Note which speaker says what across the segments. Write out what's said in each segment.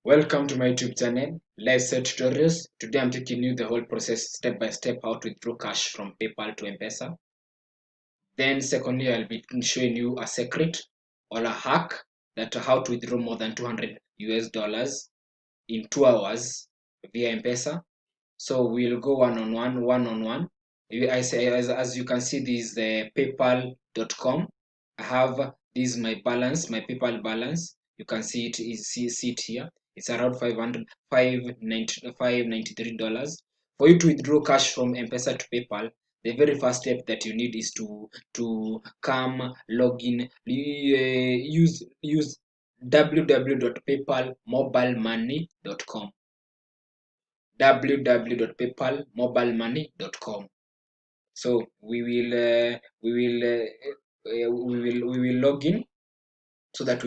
Speaker 1: Welcome to my YouTube channel, Lifestyle Tutorials. Today I'm taking you the whole process step by step how to withdraw cash from PayPal to Mpesa. Then secondly, I'll be showing you a secret or a hack that how to withdraw more than $200 in 2 hours via Mpesa. So we'll go one-on-one. As you can see, this is the paypal.com. I have this my balance, my PayPal balance. You can see it here. It's around $593. For you to withdraw cash from Mpesa to PayPal, the very first step that you need is to come log in. Use www.paypalmobilemoney.com www.paypalmobilemoney.com. So we will log in so that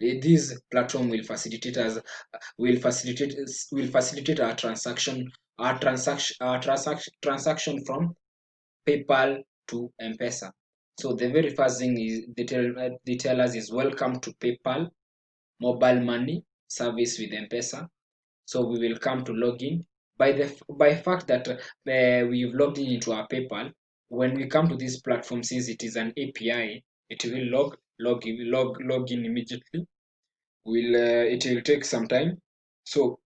Speaker 1: this platform will facilitate us will facilitate our transaction from PayPal to Mpesa. So the very first thing is they tell us is welcome to PayPal mobile money service with Mpesa. So we will come to login by fact that we've logged in into our PayPal. When we come to this platform, since it is an API, it will log in immediately. It will take some time. So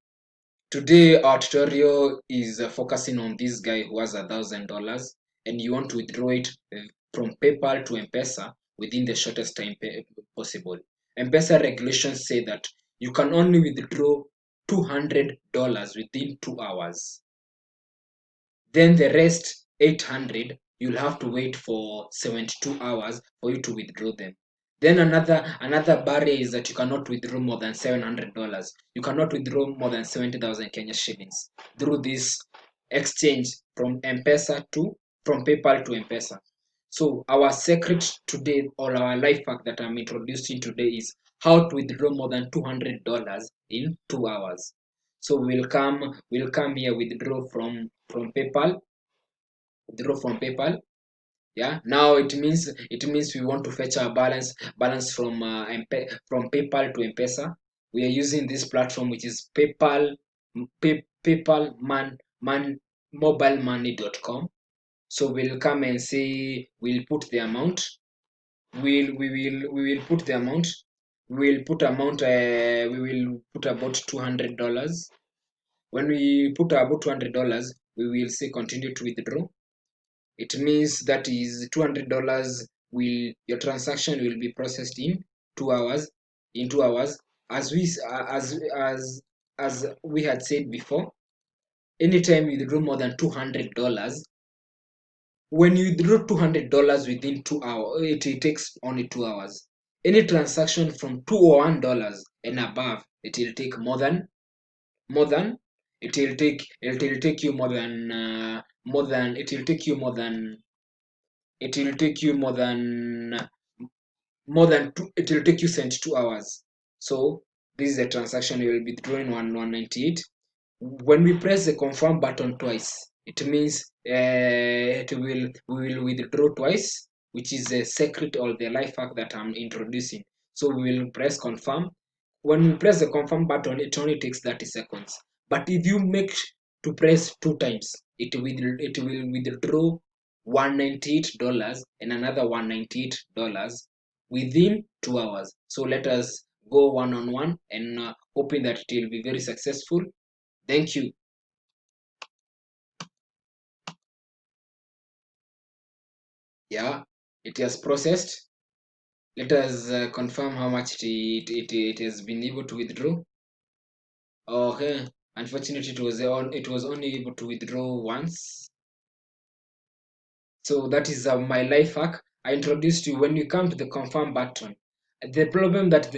Speaker 1: today our tutorial is focusing on this guy who has $1,000 and you want to withdraw it from PayPal to Mpesa within the shortest time possible. Mpesa regulations say that you can only withdraw $200 within 2 hours. Then the rest 800 you'll have to wait for 72 hours for you to withdraw them. Then another barrier is that you cannot withdraw more than $700. You cannot withdraw more than 70,000 Kenya shillings through this exchange from PayPal to Mpesa. So our secret today, or our life hack that I'm introducing today, is how to withdraw more than $200 in 2 hours. So we'll come here, withdraw from PayPal. Yeah, now it means we want to fetch our balance from PayPal to Mpesa. We are using this platform, which is PayPal mobilemoney.com. So we'll come and say we'll put the amount. We will put the amount. We will put about $200. When we put about $200, we will say continue to withdraw. It means that is $200 your transaction will be processed in 2 hours. As we had said before, anytime you withdraw more than $200, when you withdraw $200 within 2 hours, it takes only 2 hours. Any transaction from $201 and above, it will take more than it will take you more than it will take you more than it will take you it will take you 72 hours. So this is a transaction you will be drawing 198. When we press the confirm button twice, it means we will withdraw twice, which is the secret or the life hack that I'm introducing. So we will press confirm. When we press the confirm button, it only takes 30 seconds. But if you make to press 2 times, it will withdraw $198 and another $198 within 2 hours. So let us go one-on-one and hoping that it will be very successful. Thank you. Yeah, it has processed. Let us confirm how much it has been able to withdraw. Okay, unfortunately it was only able to withdraw once. So that is my life hack. I introduced you. When you come to the confirm button, the problem that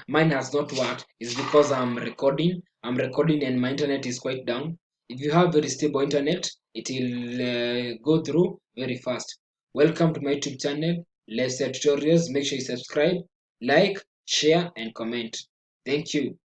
Speaker 1: mine has not worked is because I'm recording and my internet is quite down. If you have very stable internet, it will go through very fast. Welcome to my YouTube channel, Let's Tutorials. Make sure you subscribe, like, share and comment. Thank you.